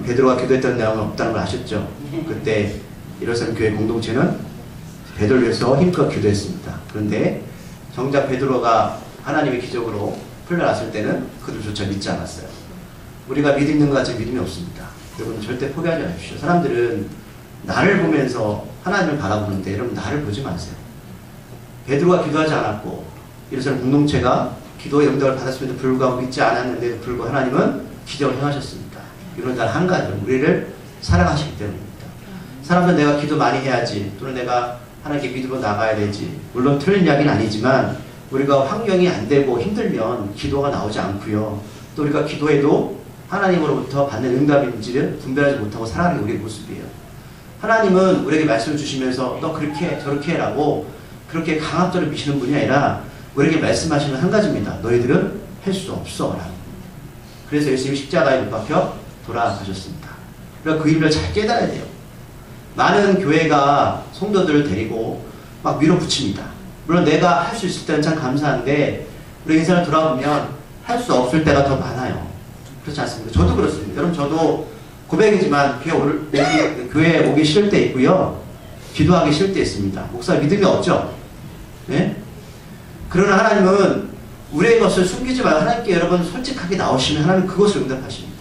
베드로가 기도했던 내용은 없다는 걸 아셨죠? 그때 예루살렘 교회 공동체는 베드로를 위해서 힘껏 기도했습니다. 그런데 정작 베드로가 하나님의 기적으로 풀려났을 때는 그들조차 믿지 않았어요. 우리가 믿는 것 같이 믿음이 없습니다. 여러분 절대 포기하지 마십시오. 사람들은 나를 보면서 하나님을 바라보는데 여러분 나를 보지 마세요. 베드로가 기도하지 않았고 예루살렘 공동체가 기도의 응답을 받았음에도 불구하고 믿지 않았는데도 불구하고 하나님은 기적을 행하셨습니다. 이런 단 한 가지, 우리를 사랑하시기 때문입니다. 사람들은 내가 기도 많이 해야지, 또는 내가 하나님께 믿음으로 나가야 되지. 물론 틀린 이야기는 아니지만 우리가 환경이 안 되고 힘들면 기도가 나오지 않고요. 또 우리가 기도해도 하나님으로부터 받는 응답인지를 분별하지 못하고 살아가는 게 우리의 모습이에요. 하나님은 우리에게 말씀을 주시면서 너 그렇게 해, 저렇게 해라고 그렇게 강압적으로 미시는 분이 아니라 우리에게 말씀하시는 한 가지입니다. 너희들은 할 수 없어 라고. 그래서 예수님이 십자가에 못 박혀 돌아가셨습니다. 그러니까 그 일을 잘 깨달아야 돼요. 많은 교회가 성도들을 데리고 막 밀어붙입니다. 물론 내가 할 수 있을 때는 참 감사한데 우리 인생을 돌아보면 할 수 없을 때가 더 많아요. 그렇지 않습니까? 저도 그렇습니다. 여러분 저도 고백이지만 교회에 오기 싫을 때 있고요. 기도하기 싫을 때 있습니다. 목사 믿음이 없죠? 네? 그러나 하나님은 우리의 것을 숨기지 말고 하나님께 여러분 솔직하게 나오시면 하나님 그것을 응답하십니다.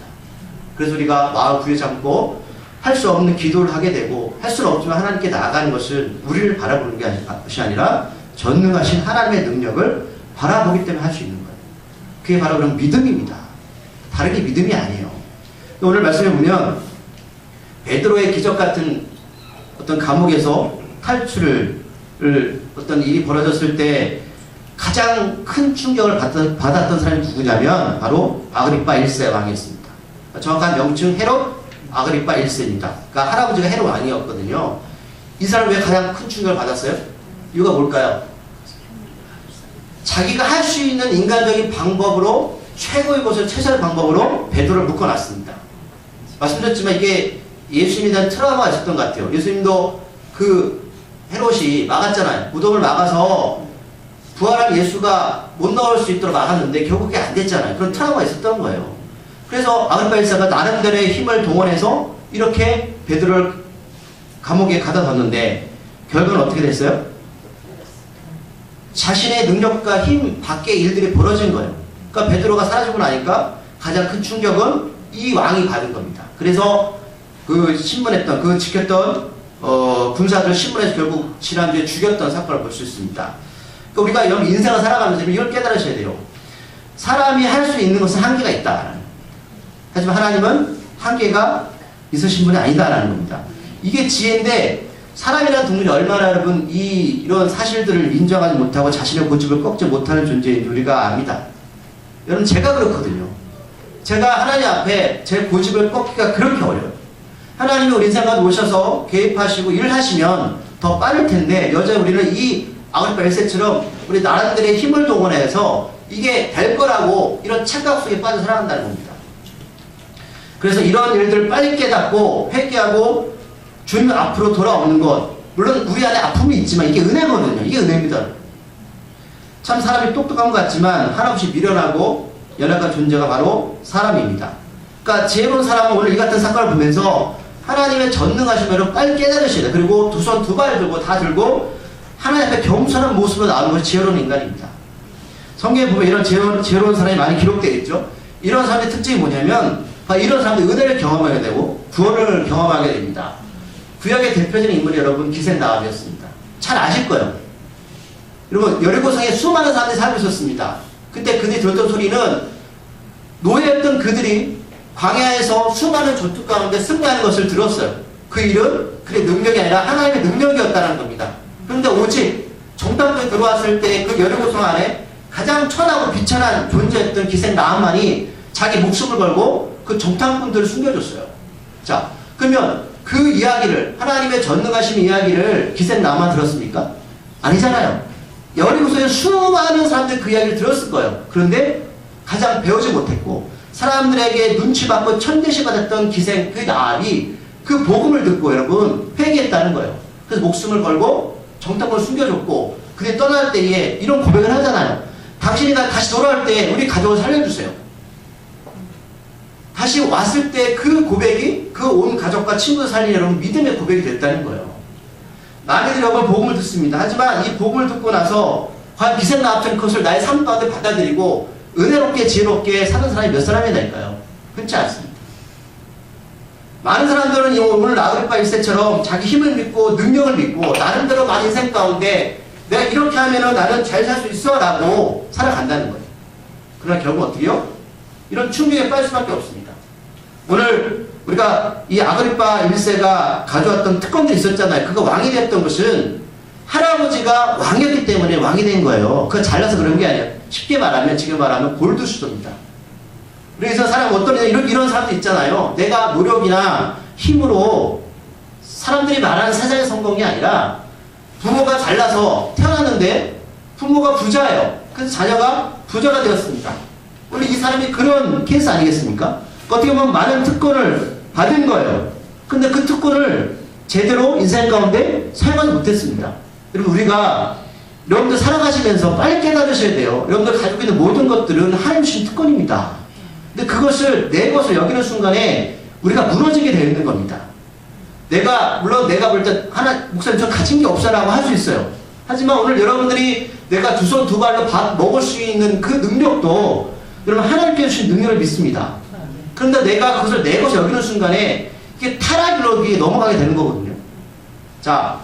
그래서 우리가 마음 부여잡고 할 수 없는 기도를 하게 되고 할 수는 없지만 하나님께 나아가는 것은 우리를 바라보는 것이 아니라 전능하신 하나님의 능력을 바라보기 때문에 할 수 있는 거예요. 그게 바로 그런 믿음입니다. 다른 게 믿음이 아니에요. 오늘 말씀해 보면 베드로의 기적 같은 어떤 감옥에서 탈출을 어떤 일이 벌어졌을 때 가장 큰 충격을 받았던 사람이 누구냐면 바로 아그리파 1세 왕이었습니다. 정확한 명칭 헤롯 아그리파 1세입니다. 그러니까 할아버지가 헤롯 왕이었거든요. 이 사람이 왜 가장 큰 충격을 받았어요? 이유가 뭘까요? 자기가 할 수 있는 인간적인 방법으로 최고의 것을 최선의 방법으로 베드로를 묶어놨습니다. 말씀드렸지만 이게 예수님에 대한 트라우마가 있었던 것 같아요. 예수님도 그 헤롯이 막았잖아요. 무덤을 막아서 부활한 예수가 못 나올 수 있도록 막았는데 결국 그게 안 됐잖아요. 그런 트라우마가 있었던 거예요. 그래서 아그리파 1세가 나름대로의 힘을 동원해서 이렇게 베드로를 감옥에 가다 뒀는데 결과는 어떻게 됐어요? 자신의 능력과 힘 밖의 일들이 벌어진 거예요. 그러니까 베드로가 사라지고 나니까 가장 큰 충격은 이 왕이 받은 겁니다. 그래서 그 신문했던, 그 지켰던 군사들 신문에서 결국 지난주에 죽였던 사건을 볼 수 있습니다. 그러니까 우리가 여러분 인생을 살아가면서 이걸 깨달으셔야 돼요. 사람이 할 수 있는 것은 한계가 있다. 하지만 하나님은 한계가 있으신 분이 아니다라는 겁니다. 이게 지혜인데 사람이라는 동물이 얼마나 여러분 이런 사실들을 인정하지 못하고 자신의 고집을 꺾지 못하는 존재인지 우리가 압니다. 여러분 제가 그렇거든요. 제가 하나님 앞에 제 고집을 꺾기가 그렇게 어려워요. 하나님이 우리 인생 가운데 오셔서 개입하시고 일을 하시면 더 빠를 텐데 여전히 우리는 이 아그리파 1세처럼 우리 나라들의 힘을 동원해서 이게 될 거라고 이런 착각 속에 빠져 살아간다는 겁니다. 그래서 이런 일들을 빨리 깨닫고 회개하고 주님 앞으로 돌아오는 것, 물론 우리 안에 아픔이 있지만 이게 은혜거든요. 이게 은혜입니다. 참 사람이 똑똑한 것 같지만 한없이 미련하고 연약한 존재가 바로 사람입니다. 그러니까 지혜로운 사람은 오늘 이 같은 사건을 보면서 하나님의 전능하심을 빨리 깨달으셔야 돼요. 그리고 두 손 두 발 들고 다 들고 하나님 앞에 겸손한 모습으로 나오는 것이 지혜로운 인간입니다. 성경에 보면 이런 지혜로운 사람이 많이 기록되어 있죠. 이런 사람의 특징이 뭐냐면 이런 사람들이 은혜를 경험하게 되고 구원을 경험하게 됩니다. 구약의 대표적인 인물이 여러분 기생나합이었습니다. 잘 아실 거예요. 여러분 여리고성에 수많은 사람들이 살고 있었습니다. 그때 그들이 들었던 소리는 노예였던 그들이 광야에서 수많은 전투 가운데 승리하는 것을 들었어요. 그 일은 그의 능력이 아니라 하나님의 능력이었다는 겁니다. 그런데 오직 정탐꾼이 들어왔을 때 그 여리고성 안에 가장 천하고 비천한 존재였던 기생나합만이 자기 목숨을 걸고 그 정탐꾼들을 숨겨줬어요. 자, 그러면 그 이야기를 하나님의 전능하신 이야기를 기생나합만 들었습니까? 아니잖아요. 여리고성에 수많은 사람들이 그 이야기를 들었을 거예요. 그런데 가장 배우지 못했고 사람들에게 눈치받고 천대시받았던 기생 그 나합이 그 복음을 듣고 여러분 회개했다는 거예요. 그래서 목숨을 걸고 정탐꾼을 숨겨줬고 그게 떠날 때에 이런 고백을 하잖아요. 당신이 다시 돌아올 때 우리 가족을 살려주세요. 다시 왔을 때 그 고백이 그 온 가족과 친구들 살린 여러분 믿음의 고백이 됐다는 거예요. 많이들 여러분 복음을 듣습니다. 하지만 이 복음을 듣고 나서 과연 빛의 나왔던 것을 나의 삶 가운데 받아들이고 은혜롭게 지혜롭게 사는 사람이 몇 사람이 될까요? 흔치 않습니다. 많은 사람들은 오늘 아그리파 1세처럼 자기 힘을 믿고 능력을 믿고 나름대로 많은 인생 가운데 내가 이렇게 하면은 나는 잘 살 수 있어 라고 살아간다는 거예요. 그러나 결국 어떻게 해요? 이런 충격에 빠질 수밖에 없습니다. 오늘 우리가 이 아그리파 1세가 가져왔던 특권들이 있었잖아요. 그거 왕이 됐던 것은 할아버지가 왕이었기 때문에 왕이 된 거예요. 그거 잘나서 그런 게 아니에요. 쉽게 말하면 지금 말하면 골드수도입니다. 그래서 사람 어떤 이런 사람도 있잖아요. 내가 노력이나 힘으로 사람들이 말하는 세상의 성공이 아니라 부모가 잘나서 태어났는데 부모가 부자예요. 그래서 자녀가 부자가 되었습니다. 원래 이 사람이 그런 케이스 아니겠습니까? 어떻게 보면 많은 특권을 받은 거예요. 근데 그 특권을 제대로 인생 가운데 사용하지 못했습니다. 여러분 우리가 여러분들 살아가시면서 빨리 깨달으셔야 돼요. 여러분들 가지고 있는 모든 것들은 하나님 주신 특권입니다. 근데 그것을 내 것을 여기는 순간에 우리가 무너지게 되어 있는 겁니다. 물론 내가 볼 때 목사님 저 가진 게 없어라고 할 수 있어요. 하지만 오늘 여러분들이 내가 두 손 두 발로 밥 먹을 수 있는 그 능력도 여러분 하나님께 주신 능력을 믿습니다. 그런데 내가 그것을 내 것을 여기는 순간에 이게 타락으로 넘어가게 되는 거거든요. 자,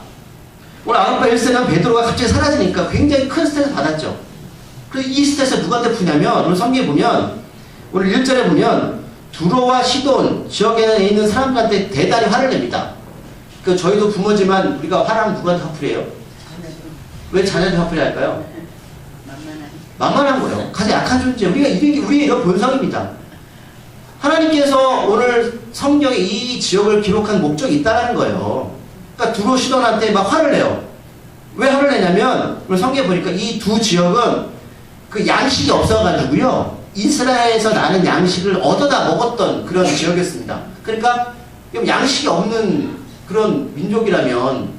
오늘 아그리파 1세는 베드로가 갑자기 사라지니까 굉장히 큰 스트레스 받았죠. 그래서 이 스트레스를 누구한테 푸냐면 오늘 성경에 보면 오늘 1절에 보면 두로와 시돈 지역에 있는 사람들한테 대단히 화를 냅니다. 그 저희도 부모지만 우리가 화나면 누구한테 화풀이 해요? 왜 자녀한테 화풀이 할까요? 만만한 거예요. 가장 약한 존재. 우리의 이런 본성입니다. 하나님께서 오늘 성경에 이 지역을 기록한 목적이 있다는 거예요. 그러니까 두로 시돈한테 막 화를 내요. 왜 화를 내냐면 오늘 성경에 보니까 이 두 지역은 그 양식이 없어가지고요. 이스라엘에서 나는 양식을 얻어다 먹었던 그런 지역이었습니다. 그러니까 양식이 없는 그런 민족이라면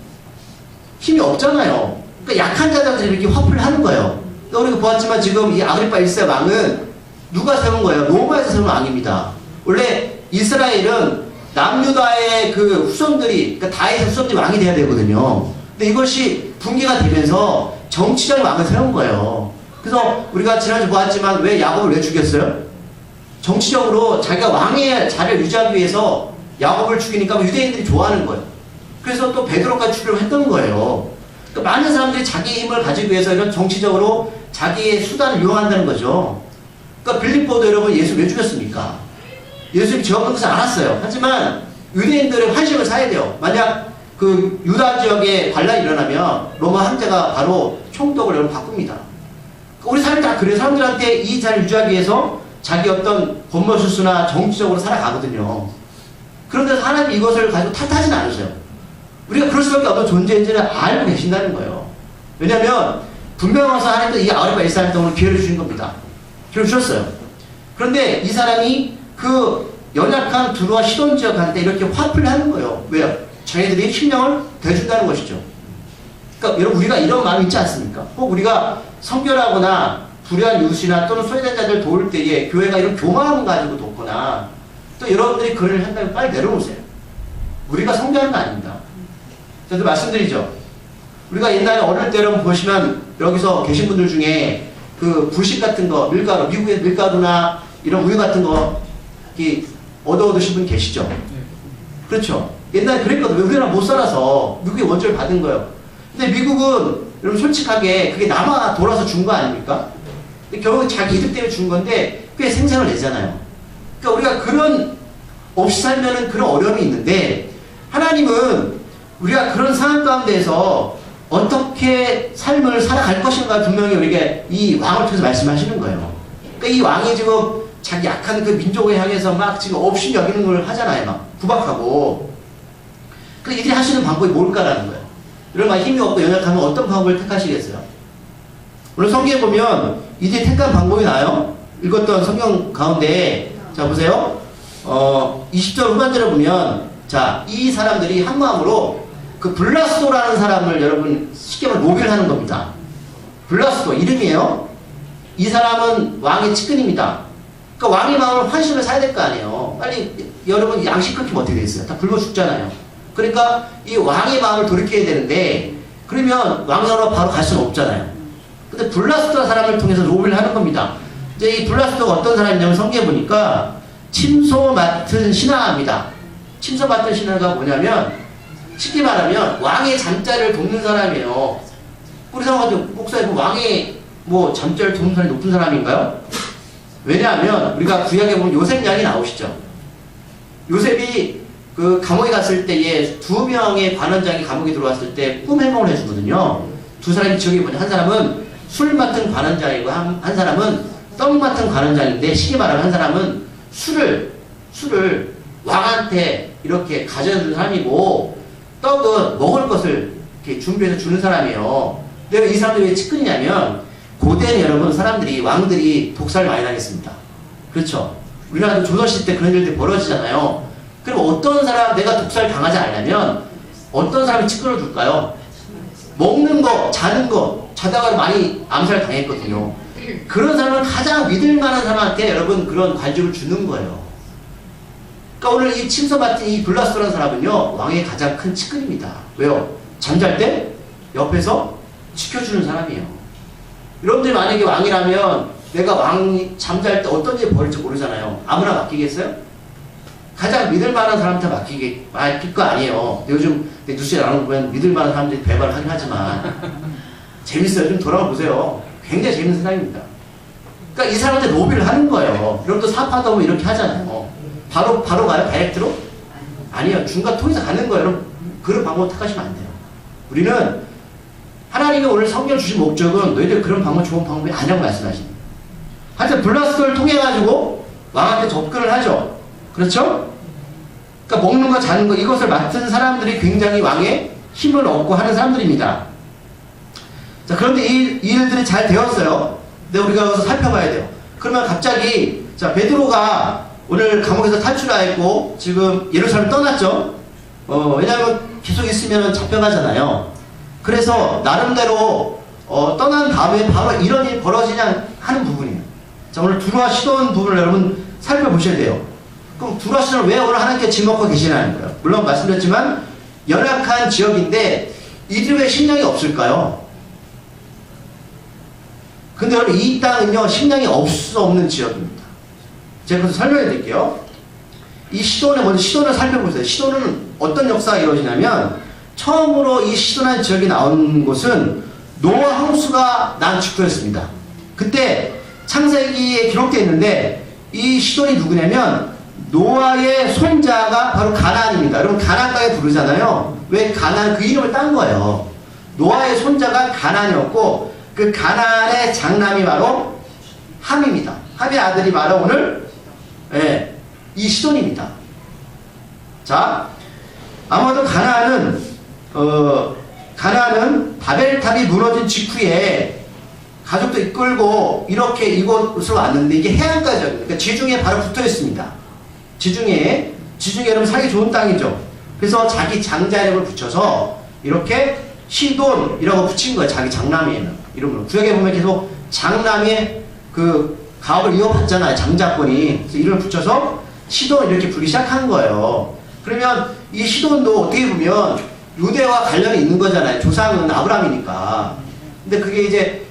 힘이 없잖아요. 그러니까 약한 자들한테 이렇게 화풀이를 하는 거예요. 그러니까 우리가 보았지만 지금 이 아그리파 1세 왕은 누가 세운 거예요? 로마에서 세운 왕입니다. 원래 이스라엘은 남유다의 그 후손들이, 그러니까 다윗의 후손들이 왕이 돼야 되거든요. 근데 이것이 붕괴가 되면서 정치적인 왕을 세운 거예요. 그래서 우리가 지난주 보았지만 왜 야곱을 왜 죽였어요? 정치적으로 자기가 왕의 자리를 유지하기 위해서 야곱을 죽이니까 유대인들이 좋아하는 거예요. 그래서 또 베드로까지 죽이려고 했던 거예요. 그러니까 많은 사람들이 자기의 힘을 가지기 위해서 이런 정치적으로 자기의 수단을 이용한다는 거죠. 그러니까 빌립보도 여러분 예수 왜 죽였습니까? 예수님이 저항하는 것을 알았어요. 하지만 유대인들의 환심을 사야 돼요. 만약 그 유다 지역에 반란이 일어나면 로마 황제가 바로 총독을 여러분 바꿉니다. 우리 사람이 다 그래요. 사람들한테 이 자리를 유지하기 위해서 자기 어떤 권모술수나 정치적으로 살아가거든요. 그런데 하나님이 이것을 가지고 탓하진 않으세요. 우리가 그럴 수밖에 없는 존재인지를 알고 계신다는 거예요. 왜냐하면 분명해서 하나님도 이 아그리파 1세한테 오늘 기회를 주신 겁니다. 기회를 주셨어요. 그런데 이 사람이 그 연약한 두루와 시돈 지역한테 이렇게 화풀이를 하는 거예요. 왜요? 자기들이 힘량을 대준다는 것이죠. 그러니까 여러분 우리가 이런 마음이 있지 않습니까? 혹 우리가 성결하거나 불의한 이웃이나 또는 소외된 자들 도울 때에 교회가 이런 교만함을 가지고 돕거나 또 여러분들이 그런 일을 한다면 빨리 내려오세요. 우리가 성결한 거 아닙니다. 저도 말씀드리죠. 우리가 옛날에 어릴 때 여러분 보시면 여기서 계신 분들 중에 그 부식 같은 거, 밀가루, 미국의 밀가루나 이런 우유 같은 거 이렇게 얻으신 분 계시죠? 그렇죠. 옛날에 그랬거든요. 우리나라 못 살아서 미국의 원조를 받은 거예요. 근데 미국은 여러분 솔직하게 그게 남아 돌아서 준 거 아닙니까? 근데 결국 자기 이득 때문에 준 건데 꽤 생생을 내잖아요. 그러니까 우리가 그런 없이 살면은 그런 어려움이 있는데 하나님은 우리가 그런 상황 가운데에서 어떻게 삶을 살아갈 것인가 분명히 우리에게 이 왕을 통해서 말씀하시는 거예요. 그러니까 이 왕이 지금 자기 약한 그 민족을 향해서 막 지금 없이 여기는 걸 하잖아요. 막 구박하고. 그러니까 이들이 하시는 방법이 뭘까라는 거예요. 여러분 힘이 없고 연약하면 어떤 방법을 택하시겠어요? 오늘 성경에 보면 이들이 택한 방법이 나요. 읽었던 성경 가운데 자 보세요. 20절 후반절에 보면 자 이 사람들이 한 마음으로 그 블라스도라는 사람을 여러분 쉽게 말하면 로비를 하는 겁니다. 블라스도 이름이에요. 이 사람은 왕의 측근입니다. 그러니까 왕의 마음을 환심을 사야 될 거 아니에요. 빨리 여러분 양식 끊기면 어떻게 되겠어요? 다 굶어 죽잖아요. 그러니까 이 왕의 마음을 돌이켜야 되는데 그러면 왕으로 바로 갈 수는 없잖아요. 근데 블라스터 사람을 통해서 로비를 하는 겁니다. 이제 이 블라스터가 어떤 사람이냐면 성경에 보니까 침소 맡은 신하입니다. 침소 맡은 신하가 뭐냐면 쉽게 말하면 왕의 잠자리를 돕는 사람이에요. 우리 사람한테 목사님 왕의 뭐 잠자리를 돕는 사람이 높은 사람인가요? 왜냐하면 우리가 구약에 보면 요셉 이야기 나오시죠. 요셉이 그 감옥에 갔을 때에 2명의 관원장이 감옥에 들어왔을 때 꿈 해몽을 해주거든요. 두 사람이 지역에 보니 한 사람은 술 맡은 관원장이고 한 사람은 떡 맡은 관원장인데 쉽게 말하면 한 사람은 술을 왕한테 이렇게 가져주는 사람이고 떡은 먹을 것을 이렇게 준비해서 주는 사람이에요. 근데 이 사람들이 왜 측근이냐면 고대는 여러분 사람들이 왕들이 독살을 많이 당했습니다. 그렇죠? 우리나라도 조선시대 때 그런 일들이 벌어지잖아요. 그럼 어떤 사람 내가 독살 당하지 않으면 어떤 사람이 측근을 줄까요? 먹는 거, 자는 거, 자다가 많이 암살 당했거든요. 그런 사람은 가장 믿을 만한 사람한테 여러분 그런 관직을 주는 거예요. 그러니까 오늘 이 침소 맡은 이 블라스토라는 사람은요 왕의 가장 큰 측근입니다. 왜요? 잠잘 때 옆에서 지켜주는 사람이에요. 여러분들이 만약에 왕이라면 내가 왕이 잠잘 때 어떤 일이 벌일지 모르잖아요. 아무나 맡기겠어요? 가장 믿을 만한 사람한테 맡길 거 아니에요. 요즘 뉴스에 나오는 거 보면 믿을 만한 사람들이 배발을 하긴 하지만 재밌어요. 좀 돌아가 보세요. 굉장히 재밌는 세상입니다. 그러니까 이 사람한테 로비를 하는 거예요. 여러분도 사파도 보면 이렇게 하잖아요. 바로 가요? 다이렉트로? 아니요. 중간 통해서 가는 거예요. 여러분 그런 방법을 택하시면 안 돼요. 우리는 하나님이 오늘 성경 주신 목적은 너희들 그런 방법 좋은 방법이 아니라고 말씀하십니다. 하여튼 블라스터를 통해 가지고 왕한테 접근을 하죠. 그렇죠? 그러니까 먹는 거 자는 거 이것을 맡은 사람들이 굉장히 왕의 힘을 얻고 하는 사람들입니다. 자, 그런데 이 일들이 잘 되었어요. 근데 우리가 여기서 살펴봐야 돼요. 그러면 갑자기 자 베드로가 오늘 감옥에서 탈출하였고 지금 예루살렘 떠났죠. 왜냐하면 계속 있으면 잡혀가잖아요. 그래서 나름대로 떠난 다음에 바로 이런 일이 벌어지냐 하는 부분이에요. 자, 오늘 두루와 시돈 부분을 여러분 살펴보셔야 돼요. 그럼 두루와 시돈을 왜 오늘 하나님께 지목하고 계시냐는 거예요. 물론 말씀드렸지만 연약한 지역인데 이들이 왜 식량이 없을까요? 근데 여러분 이 땅은요 식량이 없을 수 없는 지역입니다. 제가 그래서 설명해 드릴게요. 이 시돈을 먼저 시돈을 살펴보세요. 시돈은 어떤 역사가 이루어지냐면 처음으로 이 시돈한 지역이 나온 곳은 노아 홍수가 난 직후였습니다. 그때 창세기에 기록되어 있는데 이 시돈이 누구냐면 노아의 손자가 바로 가나안입니다. 여러분 가나안 땅에 부르잖아요. 왜 가나안 그 이름을 딴 거예요. 노아의 손자가 가나안이었고 그 가나안의 장남이 바로 함입니다. 함의 아들이 바로 오늘 이 시돈입니다. 자, 아마도 가나안은 바벨탑이 무너진 직후에 가족도 이끌고 이렇게 이곳으로 왔는데 이게 해안가 지역입니다. 그러니까 지중해에 바로 붙어 있습니다. 지중해 여러분 살기 좋은 땅이죠. 그래서 자기 장자력을 붙여서 이렇게 시돈이라고 붙인 거예요. 자기 장남이에는 이름으로. 구약에 보면 계속 장남의 그 가업을 이어받잖아요. 장자권이. 그래서 이름을 붙여서 시돈 이렇게 부르기 시작한 거예요. 그러면 이 시돈도 어떻게 보면 유대와 관련이 있는 거잖아요. 조상은 아브라함이니까. 근데 그게 이제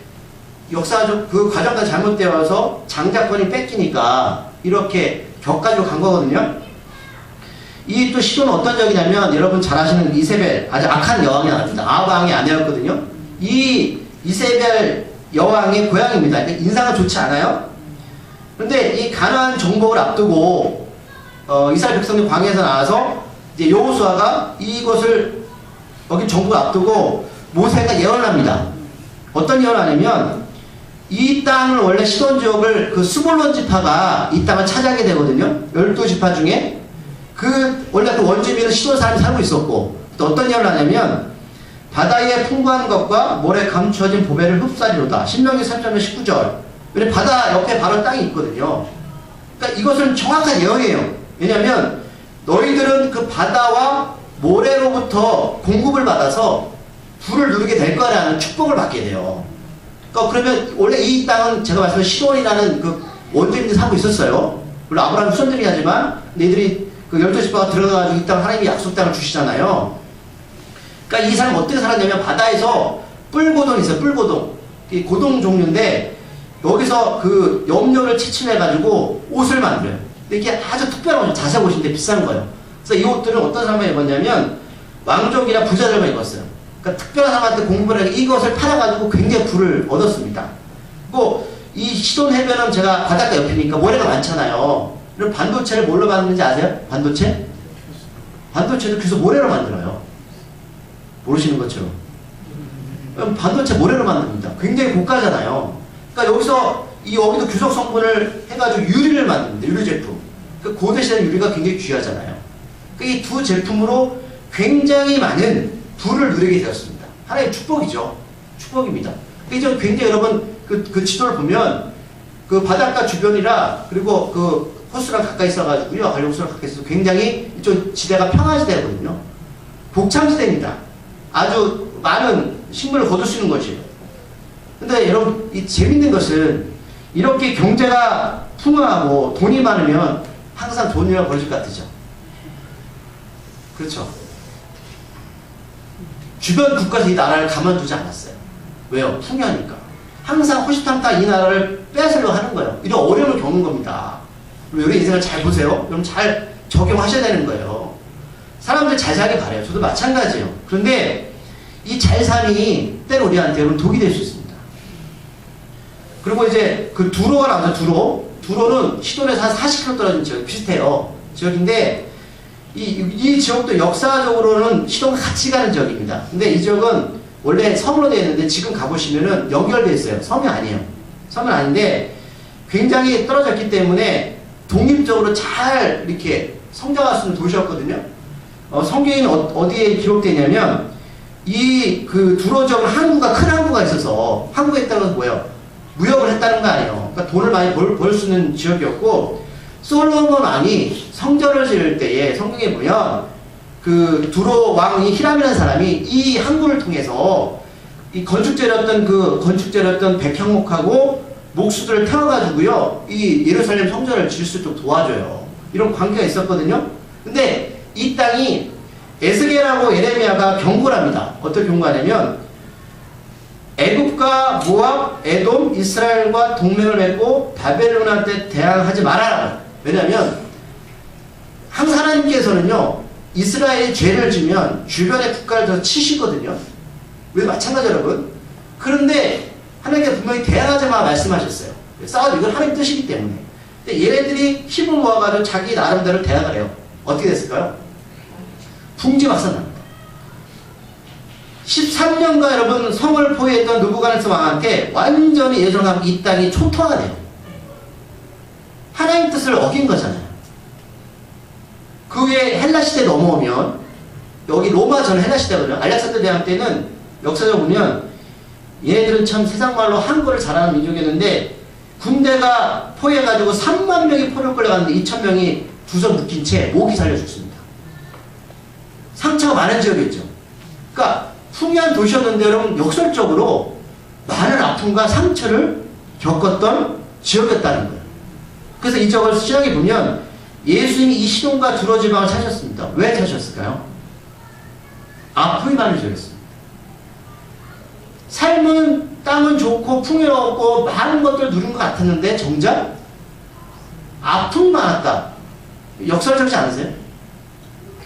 역사적 그 과정까지 잘못되어서 장자권이 뺏기니까 이렇게 격가지로 간 거거든요. 이 또 시돈은 어떤 적이냐면 여러분 잘 아시는 이세벨 아주 악한 여왕이 나왔습니다. 아합 왕의 아내였거든요. 이 이세벨 여왕의 고향입니다. 그러니까 인상은 좋지 않아요. 그런데 이 가나안 정복을 앞두고 이스라엘 백성들이 광야에서 나와서 이제 여호수아가 이곳을 여기 정복을 앞두고 모세가 예언을 합니다. 어떤 예언을 하냐면 이 땅을 원래 시돈 지역을 그 스볼론 지파가 이 땅을 차지하게 되거든요. 12지파 중에 원래 그 원주민은 시돈 사람이 살고 있었고 또 어떤 예언을 하냐면 바다에 풍부한 것과 모래 감추어진 보배를 흡사리로다. 신명기 3장 19절. 왜냐면 바다 옆에 바로 땅이 있거든요. 그러니까 이것은 정확한 예언이에요. 왜냐하면 너희들은 그 바다와 모래로부터 공급을 받아서 불을 누르게 될 거라는 축복을 받게 돼요. 그러니까 그러면 원래 이 땅은 제가 말씀드린 시돈이라는 그 원주민들이 살고 있었어요. 물론 아브라함 후손들이 하지만 너희들이 그 12지파가 들어가가지고 이 땅 하나님이 약속 땅을 주시잖아요. 그러니까 이 사람 어떻게 살았냐면 바다에서 뿔고동이 있어요. 뿔고동. 고동 종류인데 여기서 그 염료를 채취해가지고 옷을 만들어요. 근데 이게 아주 특별한 옷, 자색 옷인데 비싼 거예요. 그래서 이 옷들은 어떤 사람이 입었냐면 왕족이나 부자들만 입었어요. 그러니까 특별한 사람한테 공부를 해서 이것을 팔아가지고 굉장히 부를 얻었습니다. 그리고 이 시돈 해변은 제가 바닷가 옆이니까 모래가 많잖아요. 그럼 반도체를 뭘로 만드는지 아세요? 반도체? 반도체도 그래서 모래로 만들어요. 모르시는 것처럼. 반도체 모래로 만듭니다. 굉장히 고가잖아요. 그러니까 여기서 여기도 규석 성분을 해가지고 유리를 만듭니다. 유리 제품. 그 고대 시대 유리가 굉장히 귀하잖아요. 이 두 제품으로 굉장히 많은 부를 누리게 되었습니다. 하나의 축복이죠. 축복입니다. 그래서 굉장히 여러분 그 지도를 보면 그 바닷가 주변이라 그리고 그 호수랑 가까이 있어가지고요. 한류호수랑 가까이 있어서 굉장히 이쪽 지대가 평화지대거든요. 복창지대입니다. 아주 많은 식물을 거둘 수 있는 것이에요. 근데 여러분 이 재밌는 것은 이렇게 경제가 풍요하고 돈이 많으면 항상 돈이랑 벌어질 것 같으죠. 그렇죠. 주변 국가에서 이 나라를 가만두지 않았어요. 왜요? 풍요하니까. 항상 호시탐탐 이 나라를 뺏으려고 하는 거예요. 이런 어려움을 겪는 겁니다. 우리 인생을 잘 보세요. 그럼 잘 적용하셔야 되는 거예요. 사람들 잘 살길 바래요. 저도 마찬가지예요. 그런데 이 잘 삶이 때로 우리한테 여러분 독이 될 수 있습니다. 그리고 이제 그 두로가 나오죠. 두로는 시돈에서 한 40km 떨어진 지역 비슷해요. 지역인데 이 지역도 역사적으로는 시돈과 같이 가는 지역입니다. 근데 이 지역은 원래 섬으로 되어 있는데 지금 가보시면은 연결되어 있어요. 섬이 아니에요. 섬은 아닌데 굉장히 떨어졌기 때문에 독립적으로 잘 이렇게 성장할 수 있는 도시였거든요. 성경에는 어디에 기록되냐면 이 그 두로 지역은 큰 항구가 있어서 항구가 있다는 것은 뭐예요? 무역을 했다는 거 아니에요. 그러니까 돈을 많이 벌 수 있는 지역이었고 솔로몬 왕이 성전을 지을 때에 성경에 보면 그 두로 왕이 히람이라는 사람이 이 항구를 통해서 이 건축제였던 백향목하고 목수들을 태워가지고요 이 예루살렘 성전을 지을 수 있도록 도와줘요. 이런 관계가 있었거든요. 근데 이 땅이 에스겔하고 예레미야가 경고를 합니다. 어떻게 경고하냐면 애굽과 모압, 에돔, 이스라엘과 동맹을 맺고 바벨론한테 대항하지 말아라. 왜냐하면 항상 하나님께서는요 이스라엘이 죄를 지면 주변의 국가를 더 치시거든요. 왜 마찬가지 여러분. 그런데 하나님께서 분명히 대항하지 마 말씀하셨어요. 싸워도 이건 하나님 뜻이기 때문에. 근데 얘네들이 힘을 모아가지고 자기 나름대로 대항을 해요. 어떻게 됐을까요? 풍지박산납니다. 13년간 여러분 성을 포위했던 느부갓네살 왕한테 완전히 예정하고 이 땅이 초토화가 돼요. 하나님 뜻을 어긴 거잖아요. 그 후에 헬라 시대 넘어오면 여기 로마 전 헬라 시대거든요. 알렉산더 대왕 때는 역사적으로 보면 얘네들은 참 세상 말로 한글을 잘하는 민족이었는데 군대가 포위해가지고 3만 명이 포로를 끌려갔는데 2,000명이 주워 묶인 채 목이 살려 죽습니다. 상처가 많은 지역이었죠. 그러니까 풍요한 도시였는데 여러분 역설적으로 많은 아픔과 상처를 겪었던 지역이었다는 거예요. 그래서 이 지역을 시작해 보면 예수님이 이 시돈과 두로 지방을 찾으셨습니다. 왜 찾으셨을까요? 아픔이 많은 지역이었습니다. 삶은 땅은 좋고 풍요롭고 많은 것들을 누린 것 같았는데 정작 아픔이 많았다. 역설적이지 않으세요?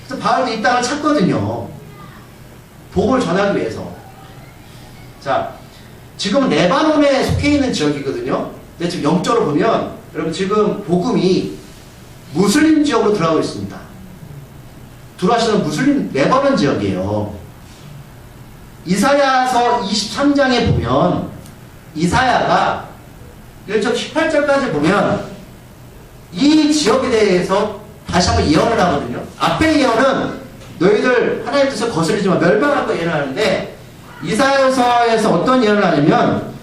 그래서 바울도 이 땅을 찾거든요. 복음을 전하기 위해서. 자, 지금 레바논에 속해 있는 지역이거든요. 근데 지금 영적으로 보면 여러분 지금 복음이 무슬림 지역으로 들어가고 있습니다. 들어가시는 무슬림 레바논 지역이에요. 이사야서 23장에 보면 이사야가 1절 18절까지 보면 이 지역에 대해서 다시 한번 예언을 하거든요. 앞에 예언은 너희들 하나님의 뜻을 거스르지 마 멸망할 거 예언하는데 이사야서에서 어떤 예언을 하냐면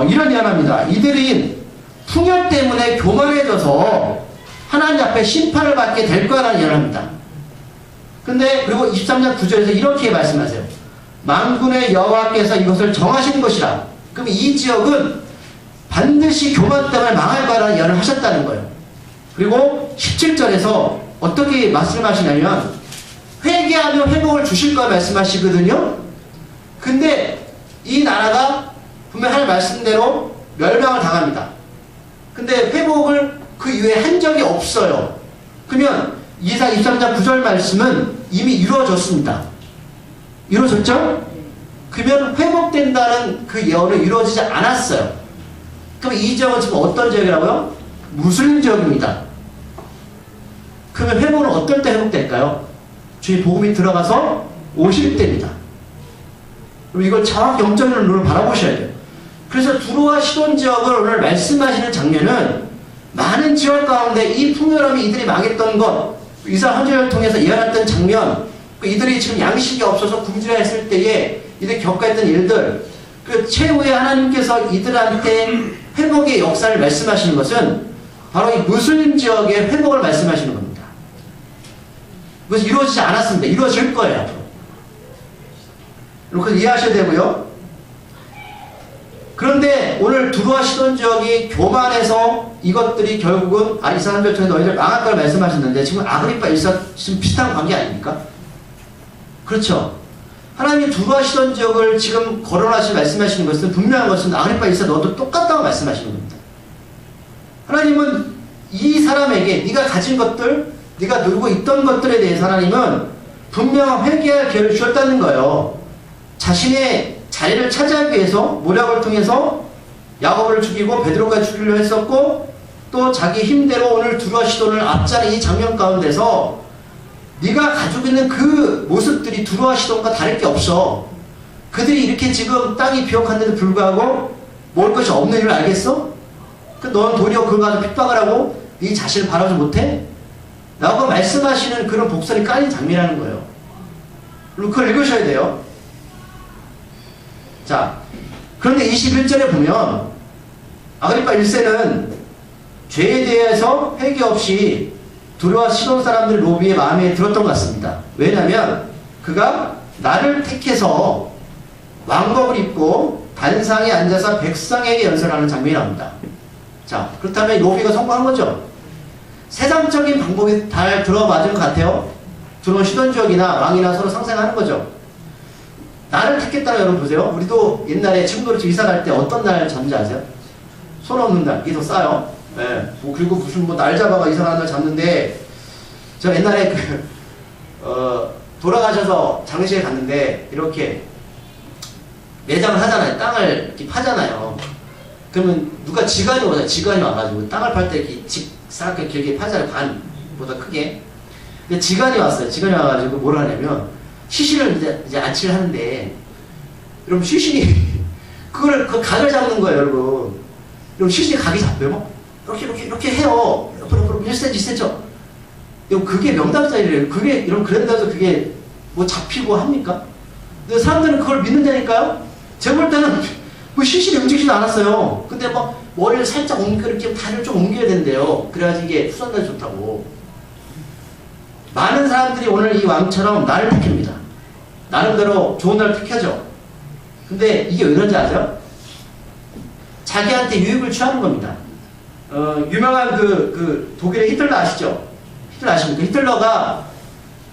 이런 예언합니다. 이들이 풍요 때문에 교만해져서 하나님 앞에 심판을 받게 될 거라는 예언을 합니다. 근데 그리고 23장 9절에서 이렇게 말씀하세요. 만군의 여호와께서 이것을 정하신 것이라. 그럼 이 지역은 반드시 교만 때문에 망할 거라는 예언을 하셨다는 거예요. 그리고 17절에서 어떻게 말씀하시냐면 회개하며 회복을 주실 거 말씀하시거든요. 근데 이 나라가 분명 하나님 말씀대로 멸망을 당합니다. 근데 회복을 그 이후에 한 적이 없어요. 그러면 이사 23장 9절 말씀은 이미 이루어졌습니다. 이루어졌죠? 그러면 회복된다는 그 예언은 이루어지지 않았어요. 그럼 이 지역은 지금 어떤 지역이라고요? 무슬림 지역입니다. 그러면 회복은 어떨 때 회복될까요? 주의 복음이 들어가서 오실 때입니다. 그럼 이걸 정확히 영적인 눈으로 바라보셔야 돼요. 그래서 두로와 시돈 지역을 오늘 말씀하시는 장면은 많은 지역 가운데 이 풍요로움이 이들이 망했던 것, 이스라엘 헌절을 통해서 예언했던 장면, 이들이 지금 양식이 없어서 굶주려했을 때에 이들이 겪어했던 일들, 그 최후에 하나님께서 이들한테 회복의 역사를 말씀하시는 것은 바로 이 무슬림 지역의 회복을 말씀하시는 겁니다. 그것이 이루어지지 않았습니다. 이루어질 거예요. 이렇게 이해하셔야 되고요. 그런데 오늘 두로와 시돈 지역이 교만해서 이것들이 결국은 이 사람들 통해 너희들 망할 걸 말씀하셨는데 지금 아그리파 1사 지금 비슷한 관계 아닙니까? 그렇죠. 하나님이 두로와 시돈 지역을 지금 거론하시 말씀하시는 것은 분명한 것은 아그리파 1사 너도 똑같다고 말씀하시는 겁니다. 하나님은 이 사람에게 네가 가진 것들, 네가 누리고 있던 것들에 대해서 하나님은 분명한 회개할 기회를 주었다는 거예요. 자신의 자리를 차지하기 위해서 모략을 통해서 야곱을 죽이고 베드로까지 죽이려 했었고 또 자기 힘대로 오늘 두로와 시돈을 앞자는 이 장면 가운데서 네가 가지고 있는 그 모습들이 두로와 시돈과 다를 게 없어. 그들이 이렇게 지금 땅이 비옥한데도 불구하고 먹을 것이 없는 줄 알겠어? 넌 도리어 그걸 가지고 핍박을 하고 네 자신을 바라보지 못해? 라고 말씀하시는 그런 복선이 깔린 장면이라는 거예요. 그걸 읽으셔야 돼요. 자, 그런데 21절에 보면 아그리파 1세는 죄에 대해서 회개 없이 두로와 시돈 사람들 로비의 마음에 들었던 것 같습니다. 왜냐하면 그가 나를 택해서 왕복을 입고 단상에 앉아서 백성에게 연설하는 장면이 나옵니다. 자, 그렇다면 로비가 성공한 거죠. 세상적인 방법이 잘 들어맞은 것 같아요. 두로와 시돈 지역이나 왕이나 서로 상생하는 거죠. 나를 택했다는 여러분 보세요. 우리도 옛날에 친구들 집 이사 갈 때 어떤 날 잡는지 아세요? 손 없는 날. 이게 더 싸요. 네. 그리고 무슨 날 잡아가 이상한 날 잡는데, 저 옛날에 돌아가셔서 장례식에 갔는데, 이렇게 매장을 하잖아요. 땅을 이렇게 파잖아요. 그러면 누가 지간이 오잖아요. 지간이 와가지고 땅을 팔 때 이렇게 직사각게 길게 파잖아요. 반보다 크게. 근데 지간이 왔어요. 지간이 와가지고 뭘 하냐면, 시신을 이제 안치를 하는데, 여러분 시신이 그 각을 잡는 거예요, 여러분. 여러분 시신이 각이 잡혀요? 이렇게 해요. 옆으로 1cm, 2cm. 그게 명당짜리래요. 그게 여러분 그런다고 그게 뭐 잡히고 합니까? 근데 사람들은 그걸 믿는다니까요. 제가 볼 때는 뭐 시신이 움직이지도 않았어요. 근데 막 머리를 살짝 이렇게 다리를 좀 옮겨야 된대요. 그래야지 이게 후손들이 좋다고. 많은 사람들이 오늘 이 왕처럼 나를 택합니다. 나름대로 좋은 날을 택하죠. 근데 이게 왜 그런지 아세요? 자기한테 유익을 취하는 겁니다. 유명한 그 독일의 히틀러 아시죠? 히틀러 아십니까? 히틀러가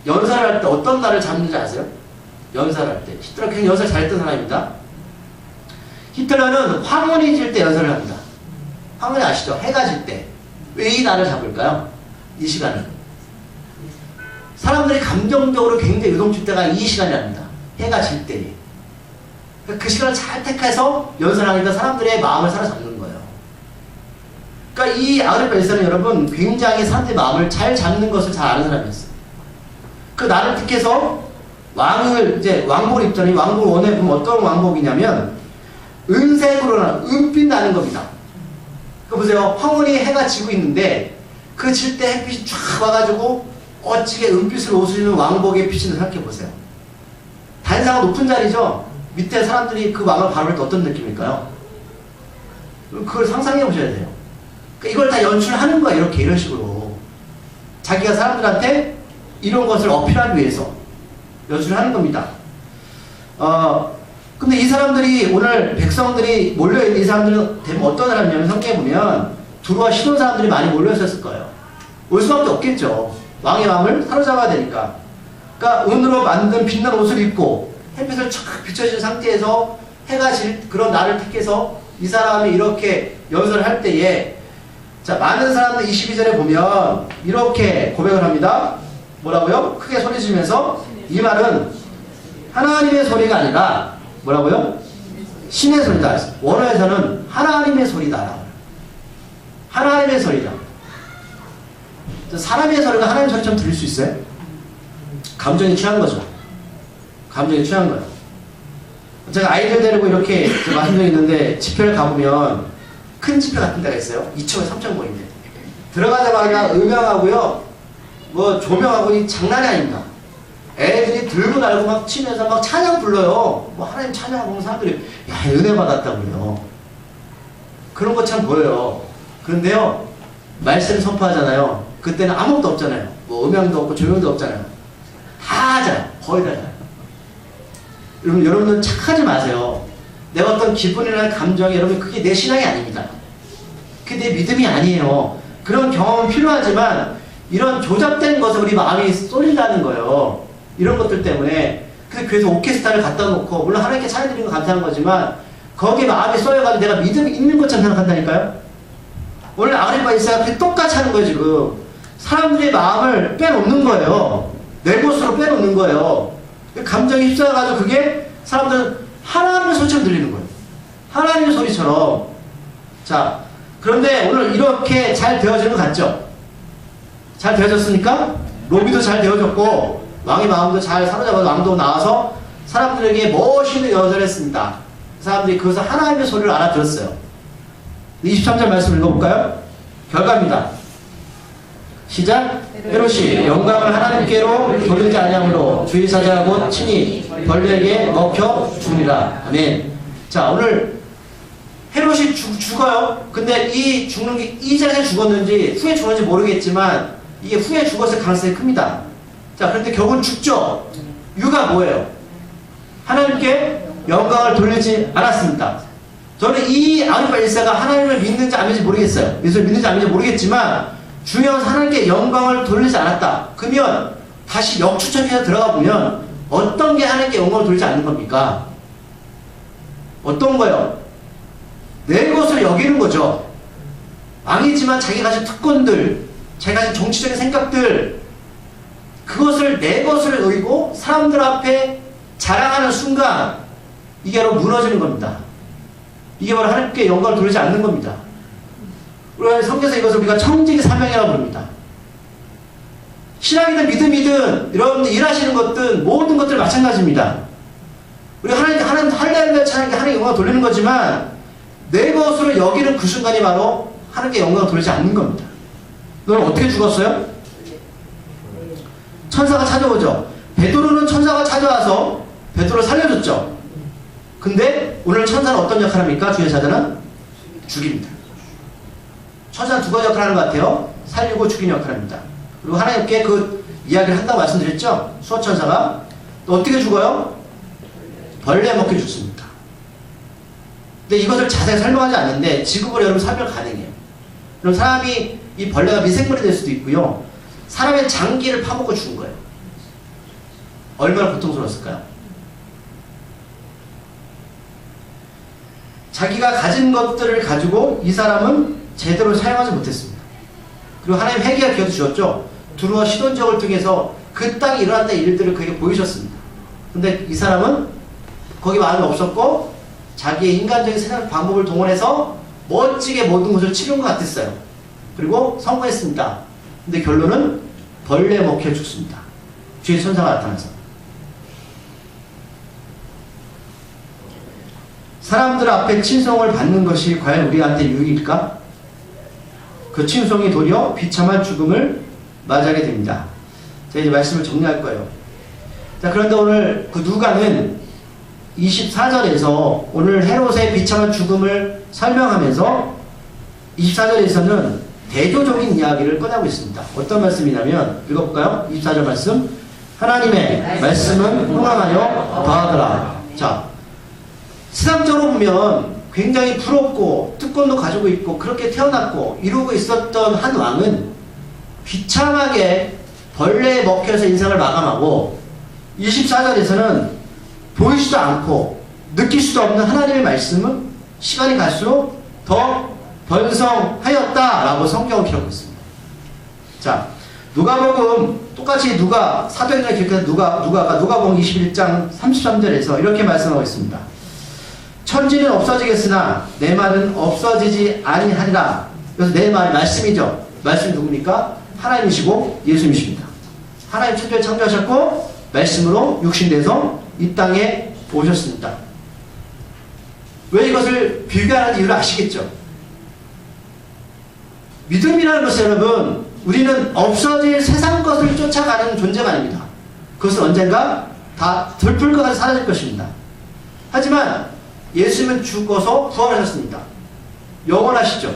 연설을 할 때 어떤 날을 잡는지 아세요? 연설을 할 때. 히틀러 굉장히 연설 잘했던 사람입니다. 히틀러는 황혼이 질 때 연설을 합니다. 황혼이 아시죠? 해가 질 때. 왜 이 날을 잡을까요? 이 시간을. 사람들이 감정적으로 굉장히 요동칠 때가 이 시간이랍니다. 해가 질 때. 그 시간을 잘 택해서 연설하니까 사람들의 마음을 사로잡는 거예요. 그러니까 이 아그리파 1세는 여러분 굉장히 사람들의 마음을 잘 잡는 것을 잘 아는 사람이었어요. 그 나를 택해서 왕을 이제 왕복을 입더니 왕복을 원해 보면 어떤 왕복이냐면 은색으로나 은빛 나는 겁니다. 그 보세요. 황혼이 해가 지고 있는데 그 질 때 햇빛이 쫙 와가지고 어찌게 은빛을 옷을 입는 왕복의 빛을 생각해보세요. 단상은 높은 자리죠. 밑에 사람들이 그 왕을 바라볼 때 어떤 느낌일까요? 그걸 상상해보셔야 돼요. 그러니까 이걸 다 연출하는 거야. 이런 식으로 자기가 사람들한테 이런 것을 어필하기 위해서 연출하는 겁니다. 근데 이 사람들이 오늘 백성들이 몰려있는 이 사람들은 대부분 어떤 사람이냐면 성경에 보면 두로와 시돈 사람들이 많이 몰려있었을 거예요. 올 수밖에 없겠죠. 왕의 마음을 사로잡아야 되니까. 그러니까 은으로 만든 빛나는 옷을 입고 햇빛을 촥 비춰진 상태에서 해가 질 그런 날을 택해서 이 사람이 이렇게 연설을 할 때에 자, 많은 사람들 22절에 보면 이렇게 고백을 합니다. 뭐라고요? 크게 소리 지면서 이 말은 하나님의 소리가 아니라 뭐라고요? 신의 소리다. 원어에서는 하나님의 소리다. 하나님의 소리다. 사람의 소리가 하나님의 소리처럼 들릴 수 있어요? 감정이 취한 거죠. 감정이 취한 거예요. 제가 아이들 데리고 이렇게 말씀 적이 있는데 집회를 가보면 큰 집회 같은 데가 있어요. 2층에 3층 모인데 들어가자마자 음향하고요 뭐 조명하고 이 장난이 아닙니다. 애들이 들고 날고 막 치면서 막 찬양 불러요. 뭐 하나님 찬양하고 사람들이 야 은혜 받았다고요. 그런 것처럼 보여요. 그런데요 말씀 선포하잖아요. 그때는 아무것도 없잖아요. 뭐 음향도 없고 조명도 없잖아요. 다 하잖아요. 거의 다 하잖아요. 여러분들 착하지 마세요. 내가 어떤 기분이나 감정이 여러분 그게 내 신앙이 아닙니다. 그게 내 믿음이 아니에요. 그런 경험은 필요하지만 이런 조작된 것에 우리 마음이 쏠린다는 거예요. 이런 것들 때문에 그래서 오케스트라를 갖다 놓고 물론 하나님께 찬양 드리는 건 감사한 거지만 거기에 마음이 쏘여가지고 내가 믿음이 있는 것처럼 생각한다니까요. 오늘 아그리파 이사가 그게 똑같이 하는 거예요. 지금 사람들의 마음을 빼놓는 거예요. 내 곳으로 빼놓는 거예요. 감정이 휩싸여가지고 그게 사람들은 하나님의 소리처럼 들리는 거예요. 하나님의 소리처럼. 자, 그런데 오늘 이렇게 잘 되어지는 것 같죠? 잘 되어졌습니까? 로비도 잘 되어졌고 왕의 마음도 잘 사로잡아서 왕도 나와서 사람들에게 멋있는 연설을 했습니다. 사람들이 그것을 하나님의 소리를 알아들었어요. 23절 말씀 읽어볼까요? 결과입니다. 시작. 헤롯이 영광을 하나님께로 돌리지 아니함으로 주의 사자하고 친히 벌레에게 먹혀 죽으리라. 아멘. 자, 오늘 헤롯이 죽어요. 근데 이 죽는 게 이전에 죽었는지 후에 죽었는지 모르겠지만 이게 후에 죽었을 가능성이 큽니다. 자, 그런데 결국은 죽죠. 이유가 뭐예요? 하나님께 영광을 돌리지 않았습니다. 저는 이 아그리파 1세가 하나님을 믿는지 안 믿는지 모르겠어요. 예수를 믿는지 안 믿는지 모르겠지만 중요한 하나님께 영광을 돌리지 않았다. 그러면 다시 역추적해서 들어가 보면 어떤 게 하나님께 영광을 돌리지 않는 겁니까? 어떤 거요? 내 것을 여기는 거죠. 왕이지만 자기가 가진 특권들, 자기가 가진 정치적인 생각들, 그것을 내 것을 여기고 사람들 앞에 자랑하는 순간 이게 바로 무너지는 겁니다. 이게 바로 하나님께 영광을 돌리지 않는 겁니다. 우리가 성경에서 이것을 우리가 청지기 사명이라고 부릅니다. 신앙이든 믿음이든 여러분들 일하시는 것든 모든 것들 마찬가지입니다. 우리가 하나님 할렐루야 찬양에 하나님께 영광을 돌리는 거지만 내 것으로 여기는 그 순간이 바로 하나님께 영광을 돌리지 않는 겁니다. 너는 어떻게 죽었어요? 천사가 찾아오죠. 베드로는 천사가 찾아와서 베드로를 살려줬죠. 근데 오늘 천사는 어떤 역할을 합니까? 주의 사자는 죽입니다. 천사는 두 가지 역할을 하는 것 같아요. 살리고 죽이는 역할을 합니다. 그리고 하나님께 그 이야기를 한다고 말씀드렸죠. 수호천사가 또 어떻게 죽어요? 벌레 먹게 죽습니다. 근데 이것을 자세히 설명하지 않는데 지금으로 여러분 설명 가능해요. 그럼 사람이 이 벌레가 미생물이 될 수도 있고요. 사람의 장기를 파먹고 죽은 거예요. 얼마나 고통스러웠을까요? 자기가 가진 것들을 가지고 이 사람은 제대로 사용하지 못했습니다. 그리고 하나님 회개할 기회도 주었죠. 두루와 시돈 지역을 통해서 그 땅에 일어났던 일들을 그에게 보이셨습니다. 근데 이 사람은 거기 마음이 없었고 자기의 인간적인 생각 방법을 동원해서 멋지게 모든 것을 치른 것 같았어요. 그리고 성공했습니다. 근데 결론은 벌레에 먹혀 죽습니다. 주의 천사가 나타나서. 사람들 앞에 칭송을 받는 것이 과연 우리한테 유익일까? 그 칭송이 도리어 비참한 죽음을 맞이하게 됩니다. 자, 이제 말씀을 정리할 거예요. 자, 그런데 오늘 그 누가는 24절에서 오늘 헤롯의 비참한 죽음을 설명하면서 24절에서는 대조적인 이야기를 꺼내고 있습니다. 어떤 말씀이냐면 읽어볼까요? 24절 말씀. 하나님의 말씀은 흥왕하여 더하더라. 자, 세상적으로 보면 굉장히 부럽고 특권도 가지고 있고 그렇게 태어났고 이루고 있었던 한 왕은 비참하게 벌레에 먹혀서 인생을 마감하고 24절에서는 보이지도 않고 느낄 수도 없는 하나님의 말씀은 시간이 갈수록 더 번성하였다라고 성경을 기록하고 있습니다. 자, 누가복음 똑같이 사도행전을 기록해서 누가복음 21장 33절에서 이렇게 말씀하고 있습니다. 천지는 없어지겠으나 내 말은 없어지지 아니하리라. 그래서 내 말 말씀이죠. 말씀이 누굽니까? 하나님이시고 예수님이십니다. 하나님 천지를 창조하셨고 말씀으로 육신돼서 이 땅에 오셨습니다. 왜 이것을 비교하는지 이유를 아시겠죠? 믿음이라는 것은 여러분, 우리는 없어질 세상 것을 쫓아가는 존재가 아닙니다. 그것은 언젠가 다 들풀 것 같이 사라질 것입니다. 하지만 예수님은 죽어서 부활하셨습니다. 영원하시죠.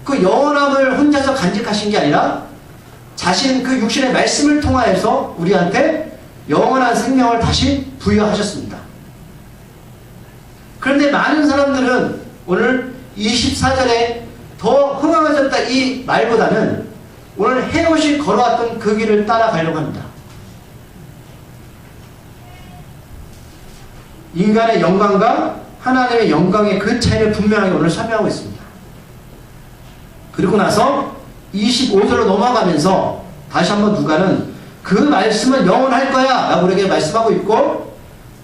그 영원함을 혼자서 간직하신 게 아니라 자신 그 육신의 말씀을 통하여서 우리한테 영원한 생명을 다시 부여하셨습니다. 그런데 많은 사람들은 오늘 24절에 더 흥황해졌다 이 말보다는 오늘 헤롯이 걸어왔던 그 길을 따라가려고 합니다. 인간의 영광과 하나님의 영광의 그 차이를 분명하게 오늘 설명하고 있습니다. 그리고 나서 25절로 넘어가면서 다시 한번 누가는 그 말씀은 영원할 거야 라고 우리에게 말씀하고 있고,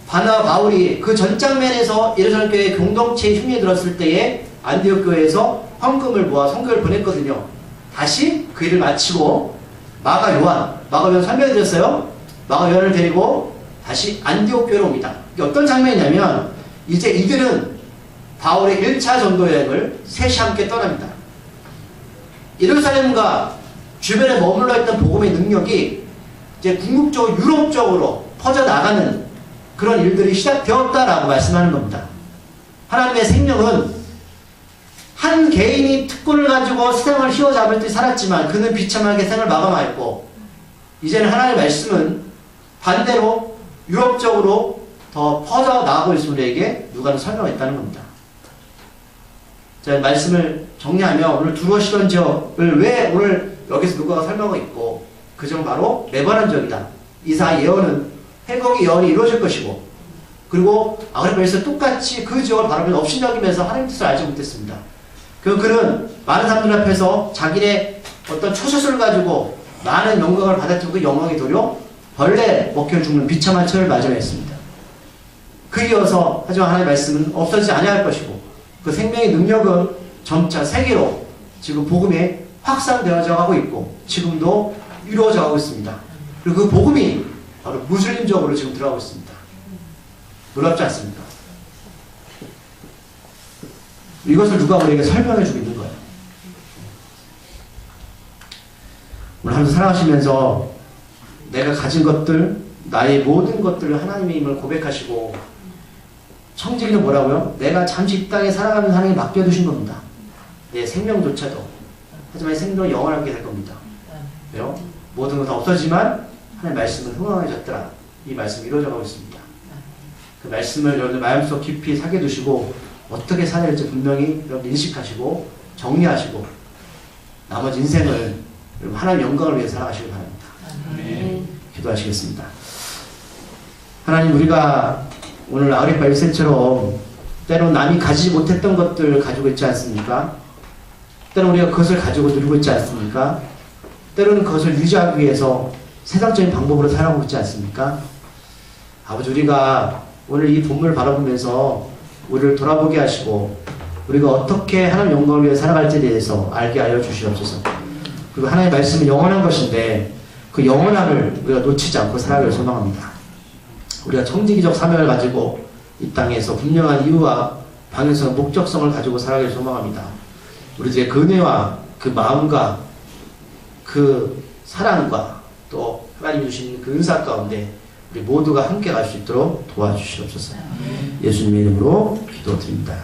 바나바 바울이 그 전 장면에서 예루살렘 교회 공동체에 흉내 들었을 때에 안디옥 교회에서 헌금을 모아 선교를 보냈거든요. 다시 그 일을 마치고 마가 요한 설명해 드렸어요. 마가 요한을 데리고 다시 안디옥 교회로 옵니다. 이게 어떤 장면이냐면, 이제 이들은 바울의 1차 전도 여행을 셋이 함께 떠납니다. 예루살렘과 주변에 머물러 있던 복음의 능력이 이제 궁극적으로 유럽 쪽으로 퍼져나가는 그런 일들이 시작되었다라고 말씀하는 겁니다. 하나님의 생명은 한 개인이 특권을 가지고 세상을 휘어잡을 듯이 살았지만 그는 비참하게 생을 마감하였고, 이제는 하나님의 말씀은 반대로 유럽적으로 더 퍼져나가고 있음을 우리에게 누가는 설명했다는 겁니다. 자, 말씀을 정리하면 오늘 두로 시던 지역을 왜 오늘 여기서 누가가 설명하고 있고, 그 점 바로 매번한 지역이다. 이사 예언은 회복의 예언이 이루어질 것이고, 그리고 아그리파에서 똑같이 그 지역을 바라보면서 업신여기면서 하나님 뜻을 알지 못했습니다. 그는 많은 사람들 앞에서 자기네 어떤 초소수를 가지고 많은 영광을 받았지만 그 영광이 도리어 벌레 먹혀 죽는 비참한 처를 맞이했습니다. 그 이어서 하지만 하나님의 말씀은 없어지지 아니할 것이고, 그 생명의 능력은 점차 세계로 지금 복음에 확산되어져 가고 있고 지금도 이루어져 가고 있습니다. 그리고 그 복음이 바로 무슬림적으로 지금 들어가고 있습니다. 놀랍지 않습니까? 이것을 누가 우리에게 설명해 주고 있는 거예요. 오늘 하면서 살아가시면서 내가 가진 것들, 나의 모든 것들을 하나님의 힘을 고백하시고, 청지기는 뭐라고요? 내가 잠시 이 땅에 살아가는 하나님이 맡겨두신 겁니다. 내 생명조차도. 하지만 이 생명은 영원하게 될 겁니다. 왜요? 모든 건 다 없어지만 하나님의 말씀은 흥황해졌더라. 이 말씀이 이루어져 가고 있습니다. 그 말씀을 여러분 마음속 깊이 새겨두시고 어떻게 살아야 할지 분명히 여러분 인식하시고 정리하시고 나머지 인생을 하나님의 영광을 위해 살아가시기 바랍니다. 기도하시겠습니다. 하나님, 우리가 오늘 아그리파 1세처럼 때로 남이 가지지 못했던 것들을 가지고 있지 않습니까? 때로 우리가 그것을 가지고 누리고 있지 않습니까? 때로는 그것을 유지하기 위해서 세상적인 방법으로 살아가고 있지 않습니까? 아버지, 우리가 오늘 이 본문을 바라보면서 우리를 돌아보게 하시고 우리가 어떻게 하나님 영광을 위해 살아갈지에 대해서 알게 하여 주시옵소서. 그리고 하나님의 말씀은 영원한 것인데 그 영원함을 우리가 놓치지 않고 살아가길 소망합니다. 우리가 청지기적 사명을 가지고 이 땅에서 분명한 이유와 방향성, 목적성을 가지고 살아가길 소망합니다. 우리들의 그 은혜와 그 마음과 그 사랑과 또 하나님이 주신 그 은사 가운데 우리 모두가 함께 갈 수 있도록 도와주시옵소서. 예수님의 이름으로 기도드립니다.